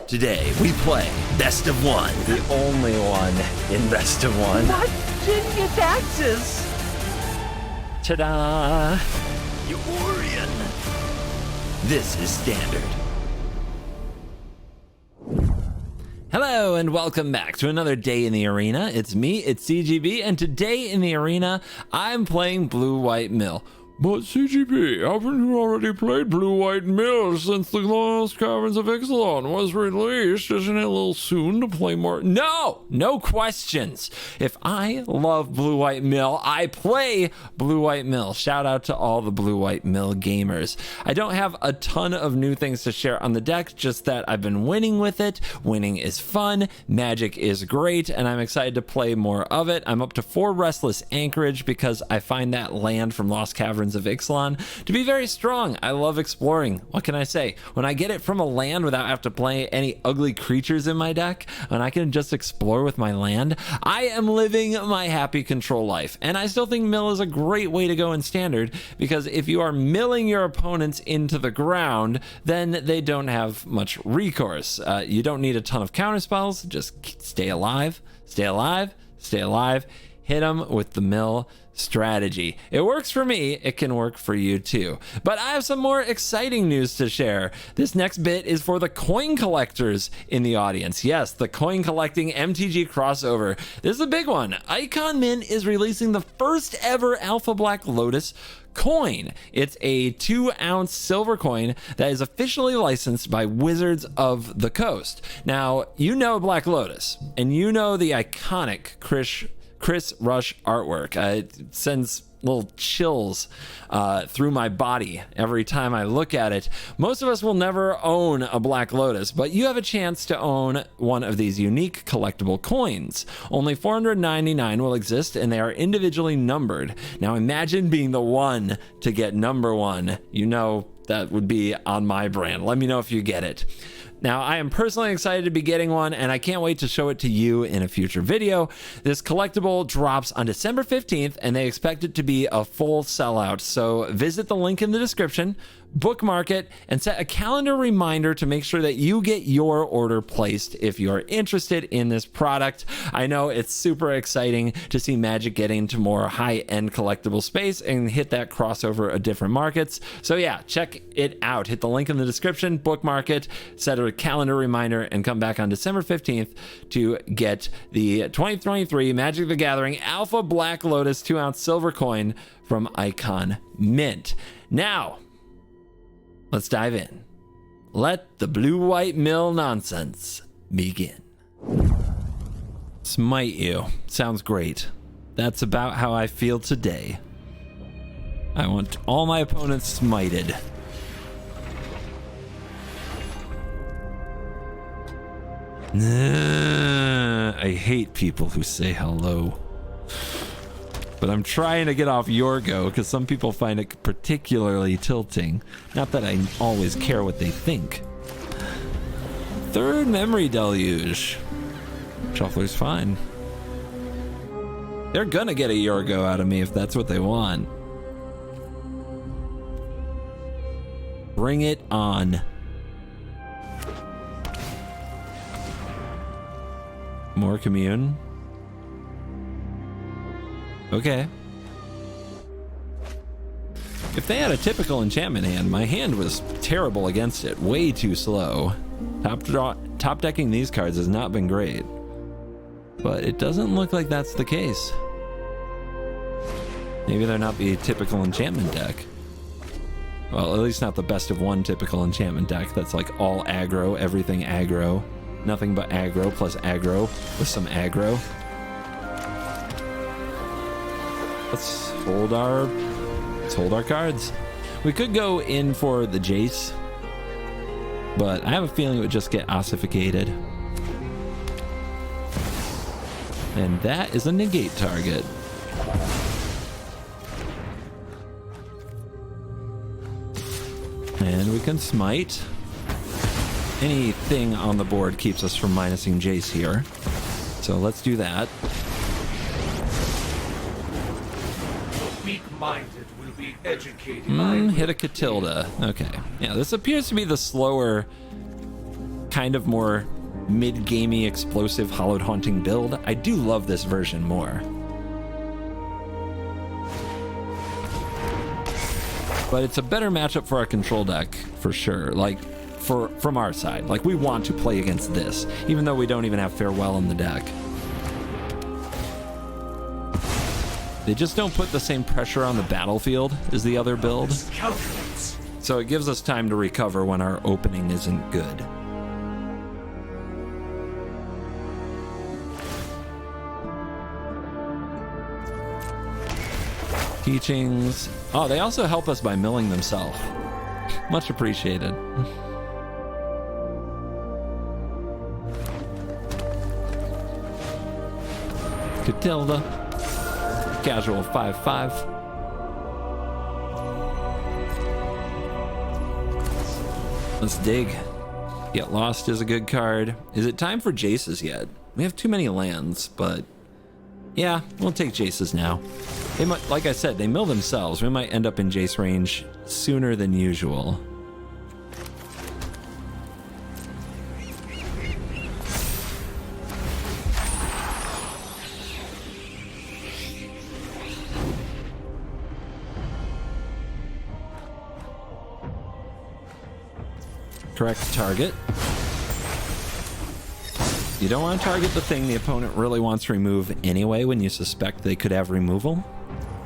Today, we play Best of One. The only one in Best of One. What? Genius axes! Ta-da! Eurian. This is Standard. Hello and welcome back to another day in the arena. It's me, it's CGB, and today in the arena, I'm playing Blue White Mill. But CGB, haven't you already played Blue White Mill since the Lost Caverns of Ixalan was released? Isn't it a little soon to play more? No questions. If I love Blue White Mill, I play Blue White Mill. Shout out to all the Blue White Mill gamers. I don't have a ton of new things to share on the deck, just that I've been winning with it. Winning is fun, magic is great, and I'm excited to play more of it. I'm up to 4 Restless Anchorage because I find that land from Lost Caverns of Ixalan to be very strong. I love exploring. What can I say? When I get it from a land without having to play any ugly creatures in my deck, and I can just explore with my land, I am living my happy control life. And I still think mill is a great way to go in Standard, because if you are milling your opponents into the ground, then they don't have much recourse. You don't need a ton of counter spells. Just stay alive, stay alive, stay alive. Hit them with the mill strategy. It works for me, it can work for you too. But I have some more exciting news to share. This next bit is for the coin collectors in the audience. Yes, the coin collecting MTG crossover. This is a big one. Icon Mint is releasing the first ever Alpha Black Lotus coin. It's a 2-ounce silver coin that is officially licensed by Wizards of the Coast. Now, you know Black Lotus, and you know the iconic Chris Rush artwork. It sends little chills through my body every time I look at it. Most of us will never own a Black Lotus, but you have a chance to own one of these unique collectible coins. Only 499 will exist, and they are individually numbered. Now imagine being the one to get number 1. You know that would be on my brand. Let me know if you get it. Now, I am personally excited to be getting one, and I can't wait to show it to you in a future video. This collectible drops on December 15th, and they expect it to be a full sellout. So visit the link in the description, bookmark it, and set a calendar reminder to make sure that you get your order placed if you're interested in this product. I know it's super exciting to see Magic get into more high-end collectible space and hit that crossover of different markets. So yeah, check it out. Hit the link in the description, bookmark it, set a calendar reminder, and come back on December 15th to get the 2023 Magic the Gathering Alpha Black Lotus 2-ounce silver coin from Icon Mint. Now, let's dive in. Let the Blue White Mill nonsense begin. Smite you. Sounds great. That's about how I feel today. I want all my opponents smited. I hate people who say hello. But I'm trying to get off your go because some people find it particularly tilting. Not that I always care what they think. Third Memory Deluge. Shuffler's fine. They're gonna get a Yorgo out of me if that's what they want. Bring it on. More commune. Okay. If they had a typical enchantment hand, my hand was terrible against it. Way too slow. Top decking these cards has not been great. But it doesn't look like that's the case. Maybe they're not the typical enchantment deck. Well, at least not the best of one typical enchantment deck that's like all aggro, everything aggro. Nothing but aggro plus aggro with some aggro. Let's hold our cards. We could go in for the Jace, but I have a feeling it would just get ossificated. And that is a negate target. And we can smite. Anything on the board keeps us from minusing Jace here. So let's do that. Weak-minded will be educated. Hit a Catilda. Okay. Yeah, this appears to be the slower kind of more mid-gamey, explosive, Hallowed Haunting build, I do love this version more. But it's a better matchup for our control deck, for sure. Like, from our side. Like, we want to play against this, even though we don't even have Farewell in the deck. They just don't put the same pressure on the battlefield as the other build. So it gives us time to recover when our opening isn't good. Teachings. Oh, they also help us by milling themselves. Much appreciated. Catilda. Casual 5/5. Let's dig. Get Lost is a good card. Is it time for Jaces yet? We have too many lands, but yeah, we'll take Jaces now. They might, like I said, they mill themselves. We might end up in Jace range sooner than usual. Correct target. You don't want to target the thing the opponent really wants to remove anyway when you suspect they could have removal.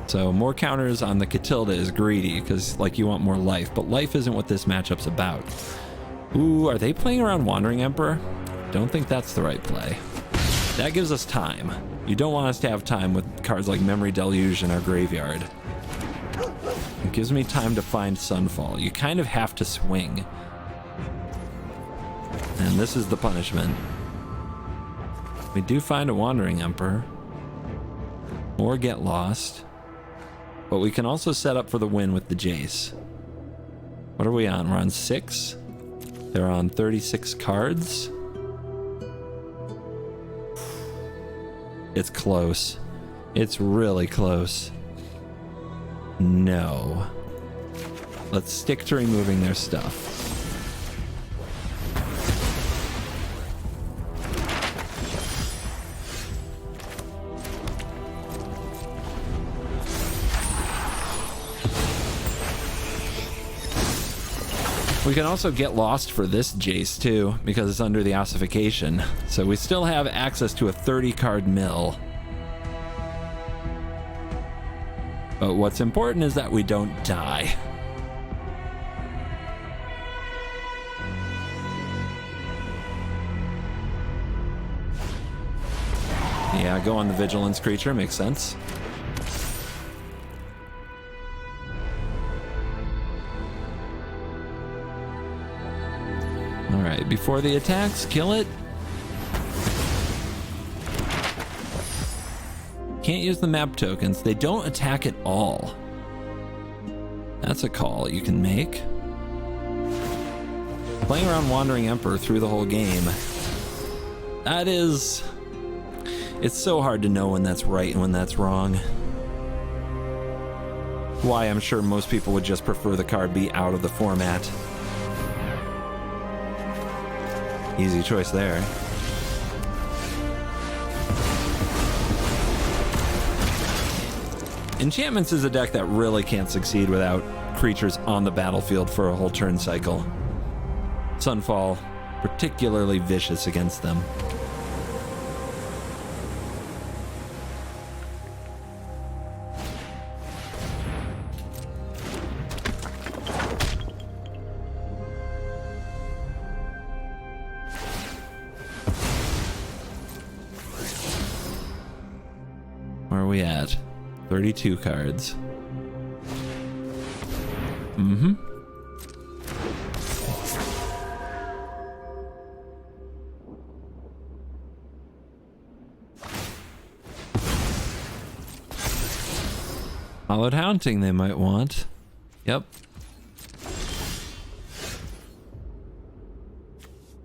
So more counters on the Catilda is greedy because, like, you want more life, but life isn't what this matchup's about. Ooh, are they playing around Wandering Emperor? Don't think that's the right play. That gives us time. You don't want us to have time with cards like Memory Deluge in our graveyard. It gives me time to find Sunfall. You kind of have to swing. And this is the punishment. We do find a Wandering Emperor. Or get lost. But we can also set up for the win with the Jace. What are we on? We're on 6. They're on 36 cards. It's close. It's really close. No. Let's stick to removing their stuff. We can also get lost for this Jace too, because it's under the ossification. So we still have access to a 30 card mill. But what's important is that we don't die. Yeah, go on the Vigilance creature, makes sense. Alright, before the attacks, kill it. Can't use the map tokens. They don't attack at all. That's a call you can make. Playing around Wandering Emperor through the whole game. That is... It's so hard to know when that's right and when that's wrong. Why I'm sure most people would just prefer the card be out of the format. Easy choice there. Enchantments is a deck that really can't succeed without creatures on the battlefield for a whole turn cycle. Sunfall, particularly vicious against them. Where are we at? 32 cards. Mm-hmm. Hallowed Haunting they might want. Yep.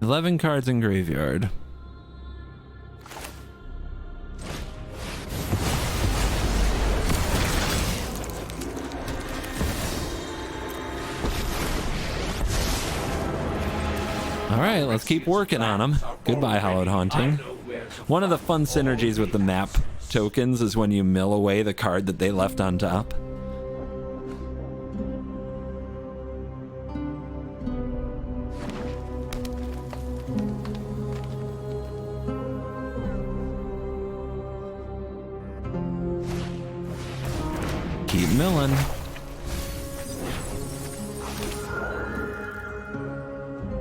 11 cards in graveyard. All right, let's keep working on them. Goodbye, Hallowed Haunting. One of the fun synergies with the map tokens is when you mill away the card that they left on top. Keep milling.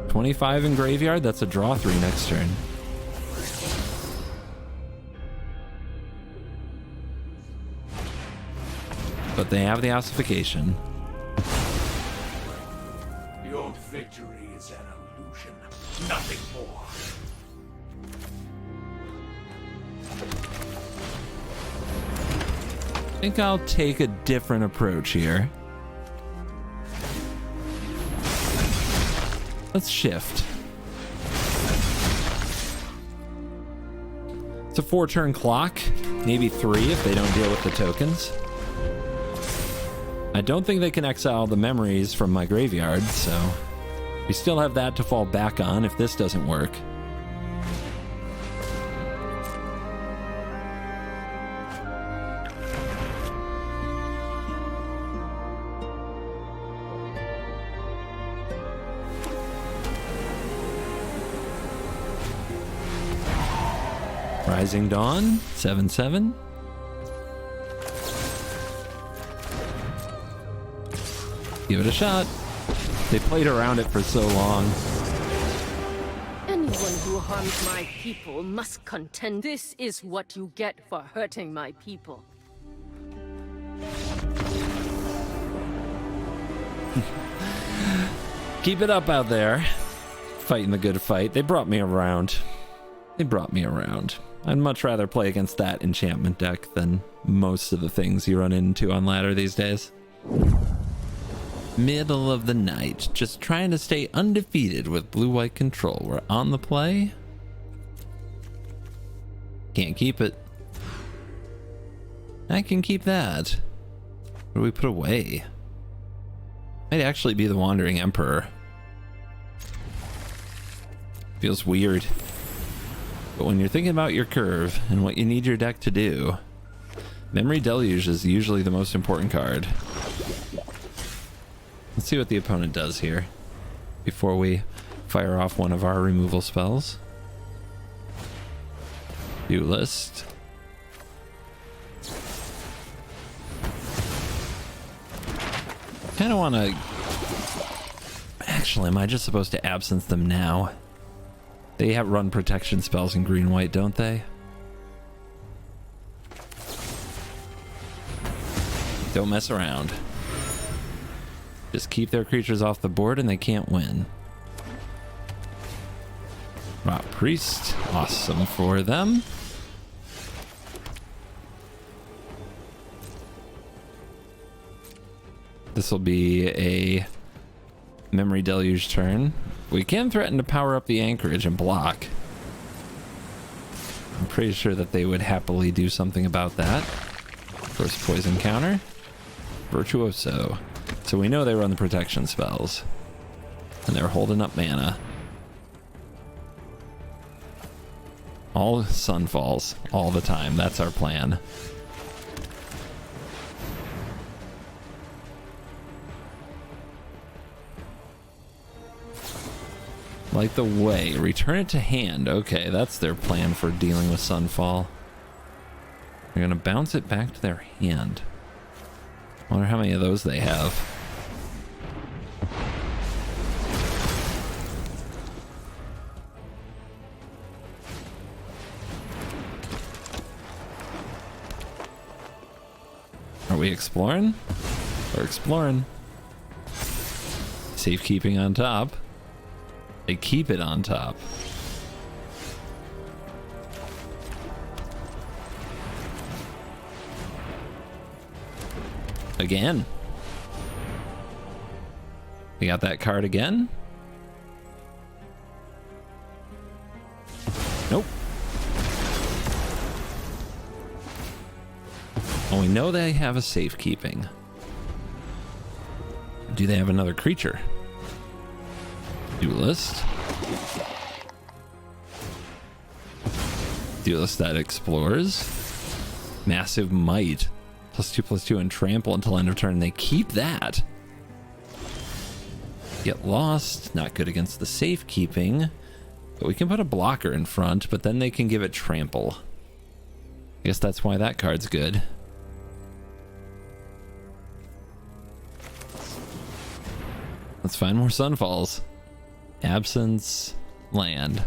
$25 in graveyard, that's a draw 3 next turn. But they have the ossification. Your victory is an illusion, nothing more. I think I'll take a different approach here. Let's shift. It's a 4-turn clock, maybe 3 if they don't deal with the tokens. I don't think they can exile the memories from my graveyard, so we still have that to fall back on if this doesn't work. Rising Dawn, 7/7. Give it a shot. They played around it for so long. Anyone who harms my people must contend. This is what you get for hurting my people. Keep it up out there. Fighting the good fight. They brought me around. They brought me around. I'd much rather play against that enchantment deck than most of the things you run into on ladder these days. Middle of the night, just trying to stay undefeated with blue-white control. We're on the play. Can't keep it. I can keep that. What do we put away? Might actually be the Wandering Emperor. Feels weird. But when you're thinking about your curve and what you need your deck to do, Memory Deluge is usually the most important card. Let's see what the opponent does here before we fire off one of our removal spells. Duelist. Kind of want to... Actually, am I just supposed to absence them now? They have run protection spells in green-white, don't they? Don't mess around. Just keep their creatures off the board and they can't win. Rot Priest, awesome for them. This will be a Memory Deluge turn. We can threaten to power up the anchorage and block. I'm pretty sure that they would happily do something about that. First poison counter. Virtuoso. So we know they run the protection spells. And they're holding up mana. All sunfalls. All the time. That's our plan. Light the way. Return it to hand. Okay, that's their plan for dealing with Sunfall. They're going to bounce it back to their hand. Wonder how many of those they have. Are we exploring? We're exploring. Safekeeping on top. They keep it on top. Again. We got that card again. Nope. Well, we know they have a safekeeping. Do they have another creature? Duelist. Duelist that explores. Massive might. +2/+2 and trample until end of turn. They keep that. Get lost. Not good against the safekeeping. But we can put a blocker in front, but then they can give it trample. I guess that's why that card's good. Let's find more Sunfalls. Absence, land.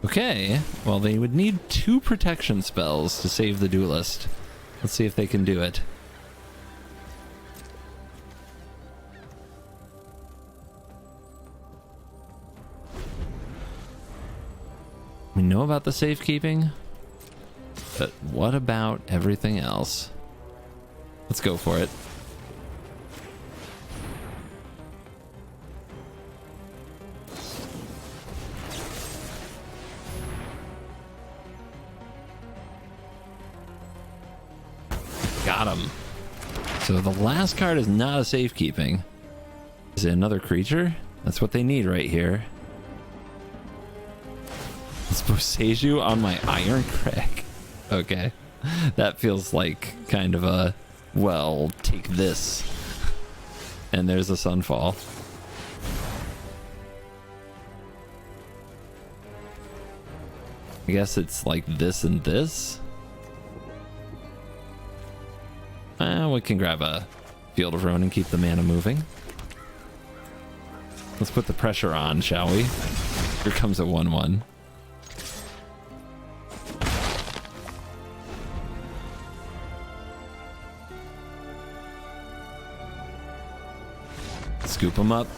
Okay, well they would need 2 protection spells to save the duelist. Let's see if they can do it. We know about the safekeeping, but what about everything else? Let's go for it. Got him. So the last card is not a safekeeping. Is it another creature? That's what they need right here. It's Boseiju on my Iron Crack. Okay. That feels like kind of a, well, take this. And there's a Sunfall. I guess it's like this and this. We can grab a Field of Ruin and keep the mana moving. Let's put the pressure on, shall we? Here comes a 1/1. Scoop them up.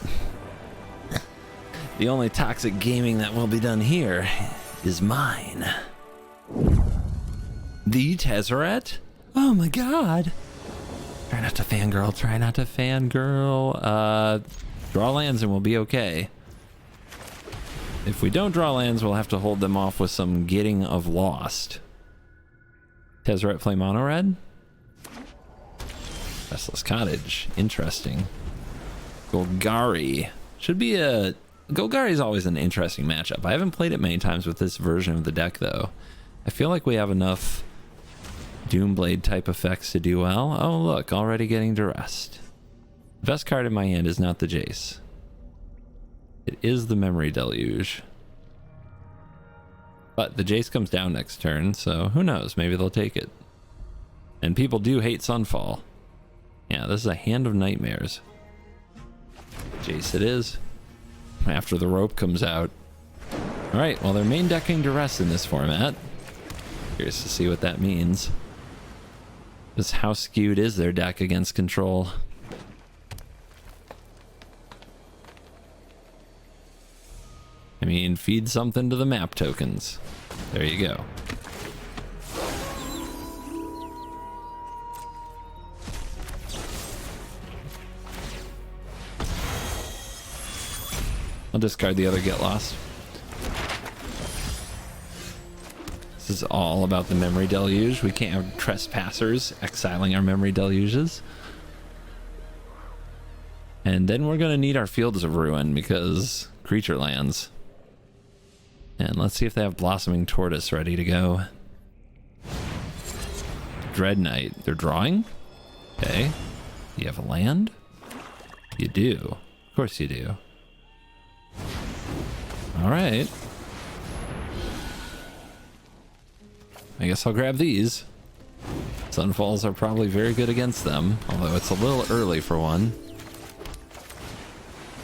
The only toxic gaming that will be done here is mine. The Tezzeret? Oh my god. Try not to fangirl, try not to fangirl. Draw lands and we'll be okay. If we don't draw lands, we'll have to hold them off with some getting of Lost. Tezzeret play mono red? Restless Cottage. Interesting. Golgari. Should be a... Golgari is always an interesting matchup. I haven't played it many times with this version of the deck, though. I feel like we have enough Doomblade type effects to do well. Oh, look, already getting duressed. The best card in my hand is not the Jace. It is the Memory Deluge. But the Jace comes down next turn, so who knows? Maybe they'll take it. And people do hate Sunfall. Yeah, this is a Hand of Nightmares. Jace it is. After the rope comes out. Alright, well they're main decking duress in this format. Curious to see what that means. Just how skewed is their deck against control? I mean, feed something to the map tokens. There you go. I'll discard the other Get Lost. This is all about the Memory Deluge. We can't have trespassers exiling our Memory Deluges. And then we're going to need our Fields of Ruin because creature lands. And let's see if they have Blossoming Tortoise ready to go. Dread Knight. They're drawing? Okay. You have a land? You do. Of course you do. Alright. I guess I'll grab these. Sunfalls are probably very good against them, although it's a little early for one.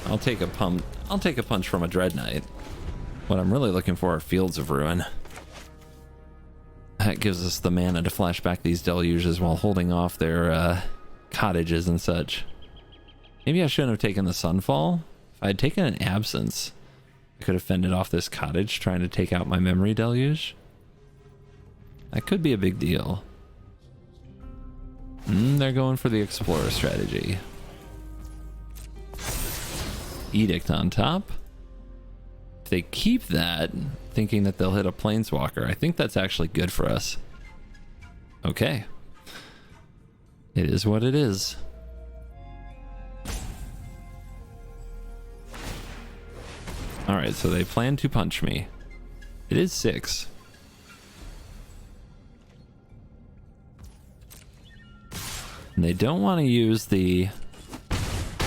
I'll take a punch from a Dread Knight. What I'm really looking for are Fields of Ruin. That gives us the mana to flash back these deluges while holding off their cottages and such. Maybe I shouldn't have taken the Sunfall. If I had taken an Absence, I could have fended off this cottage trying to take out my Memory Deluge. That could be a big deal. They're going for the Explorer strategy. Edict on top. If they keep that, thinking that they'll hit a Planeswalker, I think that's actually good for us. Okay. It is what it is. All right, so they plan to punch me. It is 6. And they don't want to use the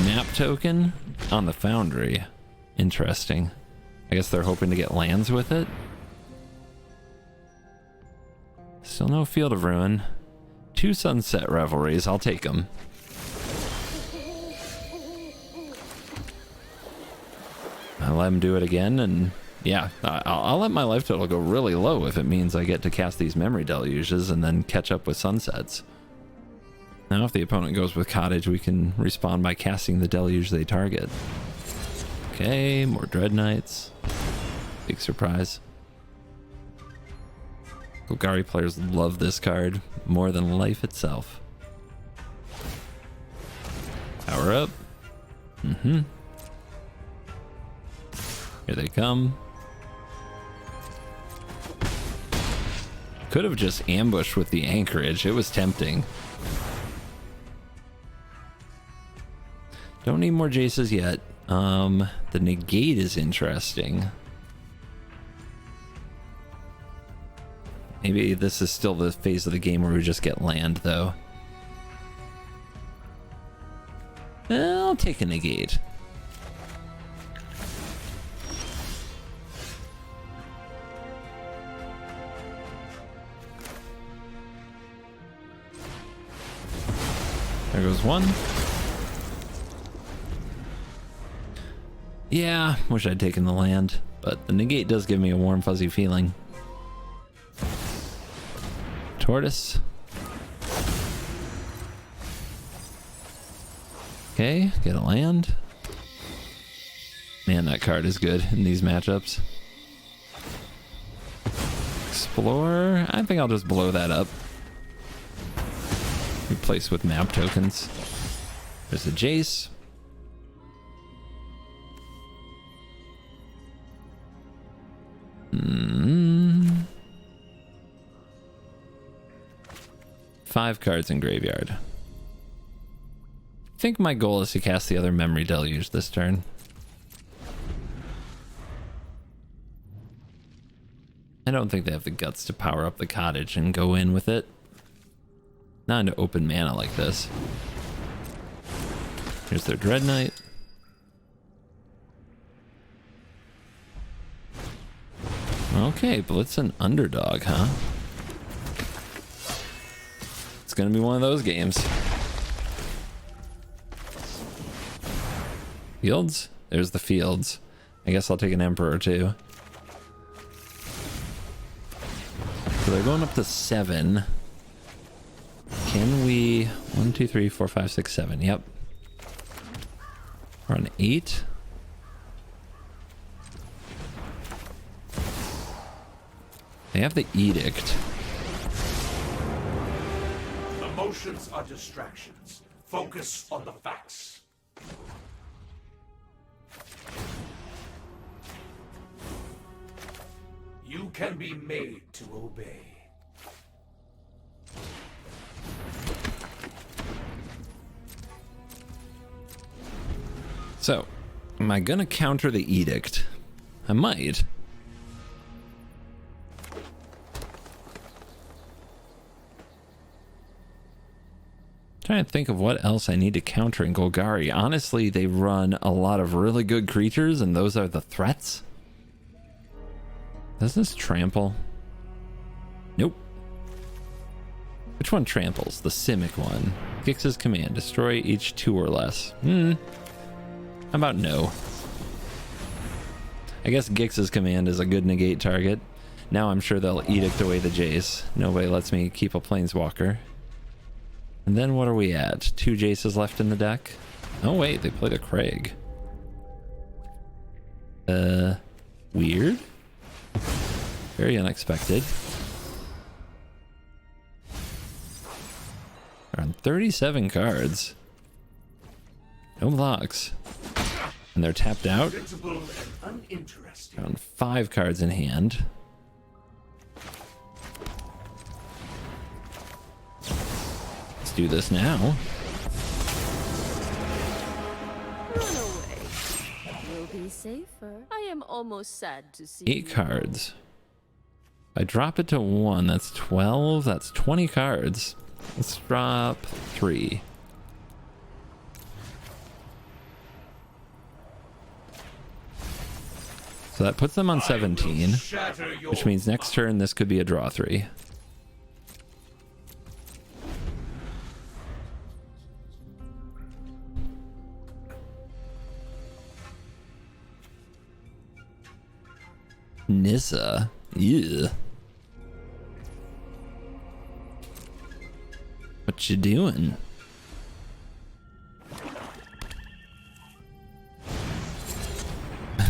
map token on the foundry. Interesting. I guess they're hoping to get lands with it. Still no Field of Ruin. 2 Sunset Revelries. I'll take them. I'll let him do it again, and yeah, I'll let my life total go really low if it means I get to cast these memory deluges and then catch up with sunsets. Now if the opponent goes with Cottage, we can respond by casting the deluge they target. Okay, more Dread Knights. Big surprise. Golgari players love this card more than life itself. Power up. Here they come. Could have just ambushed with the anchorage. It was tempting. Don't need more Jaces yet. The negate is interesting. Maybe this is still the phase of the game where we just get land, though. I'll take a negate. There goes one. Yeah, wish I'd taken the land, but the negate does give me a warm, fuzzy feeling. Tortoise. Okay, get a land. Man, that card is good in these matchups. Explore. I think I'll just blow that up. Replace with map tokens. There's a Jace. Five cards in graveyard. I think my goal is to cast the other memory deluge this turn. I don't think they have the guts to power up the cottage and go in with it. Not into open mana like this. Here's their Dread Knight. Okay, Blitz an underdog, huh? It's gonna be one of those games. Fields? There's the fields. I guess I'll take an Emperor too. So they're going up to 7. Can we... 1, 2, 3, 4, 5, 6, 7. Yep. We're on 8. They have the Edict. Emotions are distractions. Focus on the facts. You can be made to obey. So, am I gonna counter the Edict? I might. Trying to think of what else I need to counter in Golgari. Honestly, they run a lot of really good creatures, and those are the threats. Does this trample? Nope. Which one tramples? The Simic one. Gix's command. Destroy each 2 or less. How about no? I guess Gix's command is a good negate target. Now I'm sure they'll edict away the Jace. Nobody lets me keep a Planeswalker. And then what are we at? 2 Jaces left in the deck? Oh wait, they played a Craig. Weird. Very unexpected. They're on 37 cards. No blocks. And they're tapped out. Invincible and uninteresting. Around 5 cards in hand. Let's do this now. Run away. You'll will be safer. I am almost sad to see 8 you cards. I drop it to 1. That's 12. That's 20 cards. Let's drop 3. So that puts them on 17, which means next turn this could be a draw 3. Nissa. Yeah. What you doing?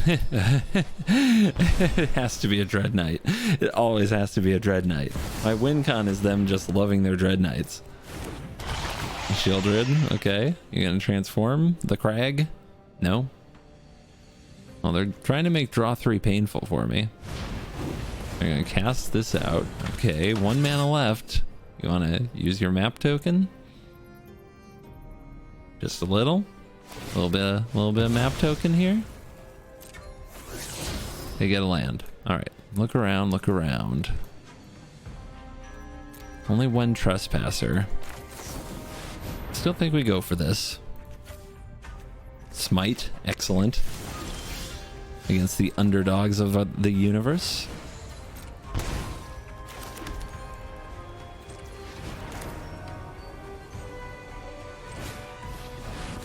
It has to be a Dread Knight. It always has to be a Dread Knight. My win con is them just loving their Dread Knights. Shieldred, okay. You're gonna transform the Crag? No? Well, they're trying to make draw 3 painful for me. They're gonna cast this out. Okay, 1 mana left. You wanna use your map token? Just a little? A little bit of map token here. They get a land. Alright, look around, look around. Only 1 trespasser. Still think we go for this. Smite, excellent. Against the underdogs of the universe.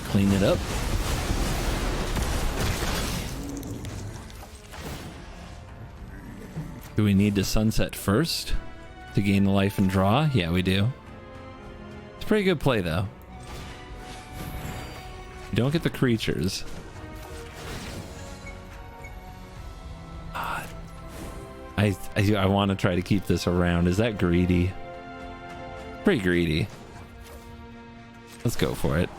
Clean it up. Do we need to sunset first to gain the life and draw? Yeah, we do. It's a pretty good play, though. You don't get the creatures. I want to try to keep this around. Is that greedy? Pretty greedy. Let's go for it.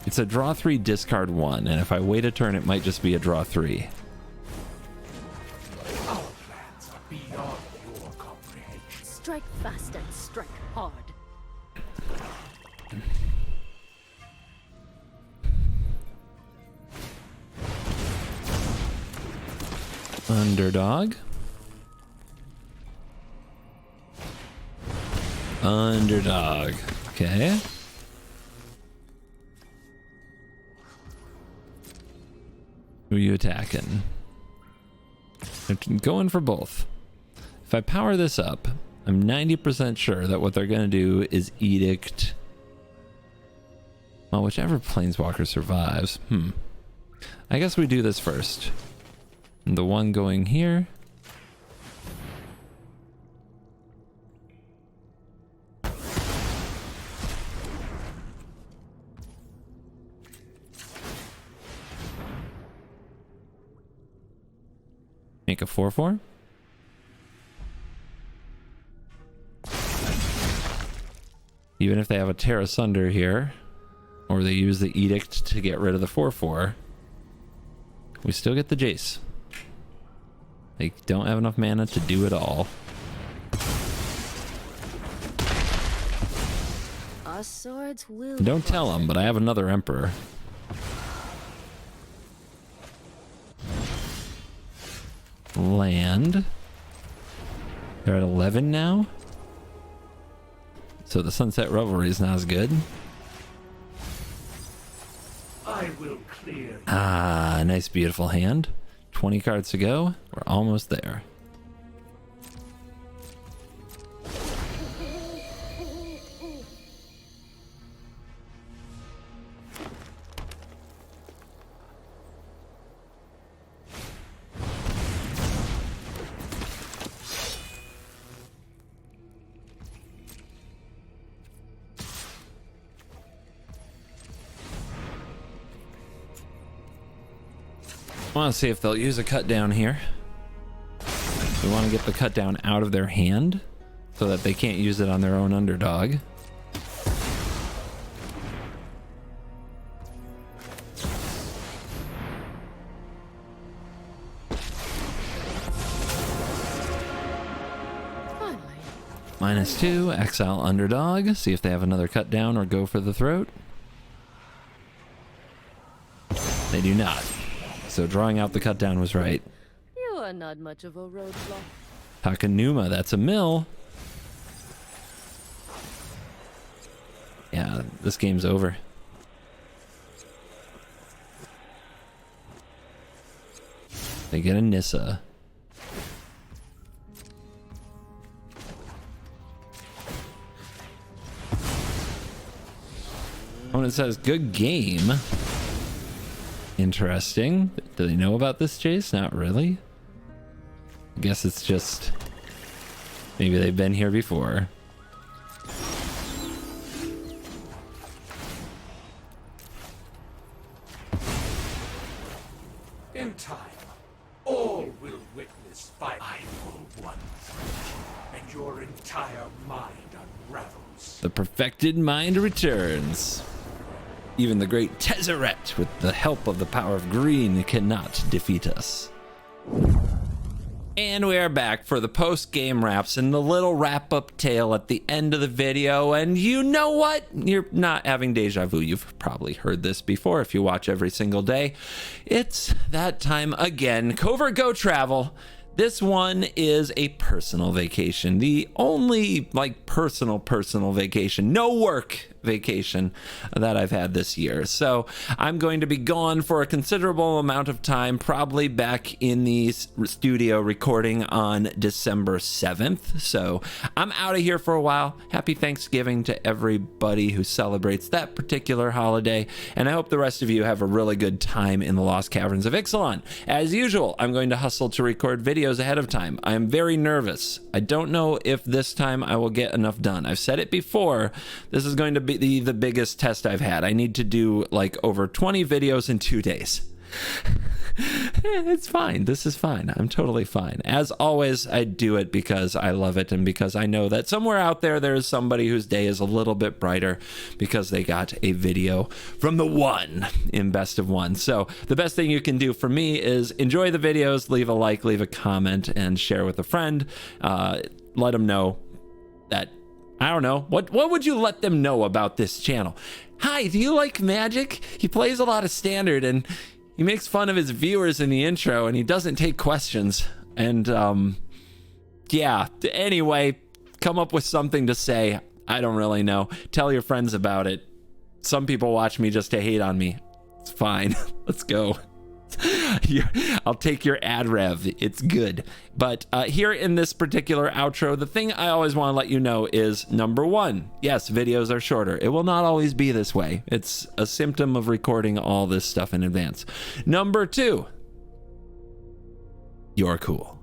It's a draw 3, discard 1, and if I wait a turn, it might just be a draw 3. Our plans are beyond your comprehension. Strike fast and strike hard. Underdog. Underdog. Okay. Who are you attacking? They're going for both. If I power this up, I'm 90% sure that what they're going to do is Edict. Well, whichever Planeswalker survives. I guess we do this first. And the one going here. Make a 4/4. Even if they have a Tear Asunder here, or they use the Edict to get rid of the 4/4, we still get the Jace. They don't have enough mana to do it all. Our swords will. Don't tell them, but I have another Emperor. Land. They're at 11 now. So the Sunset Revelry is not as good. I will clear. Ah, nice, beautiful hand. 20 cards to go. We're almost there. I want to see if they'll use a cut down here. We want to get the cut down out of their hand so that they can't use it on their own underdog. Finally. -2, exile underdog. See if they have another cut down or go for the throat. They do not. So drawing out the cut down was right. You are not much of a roadblock. Takanuma, that's a mill. Yeah, this game's over. They get a Nissa. When it says good game. Interesting. Do they know about this chase? Not really. I guess it's just maybe they've been here before. In time, all will witness final ones, and your entire mind unravels. The perfected mind returns. Even the great Tezzeret, with the help of the power of green, cannot defeat us. And we are back for the post-game wraps and the little wrap-up tale at the end of the video. And you know what? You're not having deja vu. You've probably heard this before if you watch every single day. It's that time again. Covert Go Travel. This one is a personal vacation. The only personal vacation, no work vacation that I've had this year. So I'm going to be gone for a considerable amount of time, probably back in the studio recording on December 7th. So I'm out of here for a while. Happy Thanksgiving to everybody who celebrates that particular holiday. And I hope the rest of you have a really good time in the Lost Caverns of Ixalan. As usual, I'm going to hustle to record videos ahead of time. I am very nervous. I don't know if this time I will get enough done. I've said it before. This is going to be the biggest test I've had. I need to do over 20 videos in 2 days. It's fine. This is fine. I'm totally fine. As always, I do it because I love it and because I know that somewhere out there is somebody whose day is a little bit brighter because they got a video from the one in Best of One. So the best thing you can do for me is enjoy the videos, leave a like, leave a comment, and share with a friend. Let them know that, I don't know, what would you let them know about this channel? Hi, do you like Magic? He plays a lot of Standard and he makes fun of his viewers in the intro and he doesn't take questions. And yeah, anyway, come up with something to say. I don't really know. Tell your friends about it. Some people watch me just to hate on me. It's fine. Let's go. I'll take your ad rev. It's good. But here in this particular outro, the thing I always want to let you know is, number one, yes, videos are shorter. It will not always be this way. It's a symptom of recording all this stuff in advance. Number two, you're cool.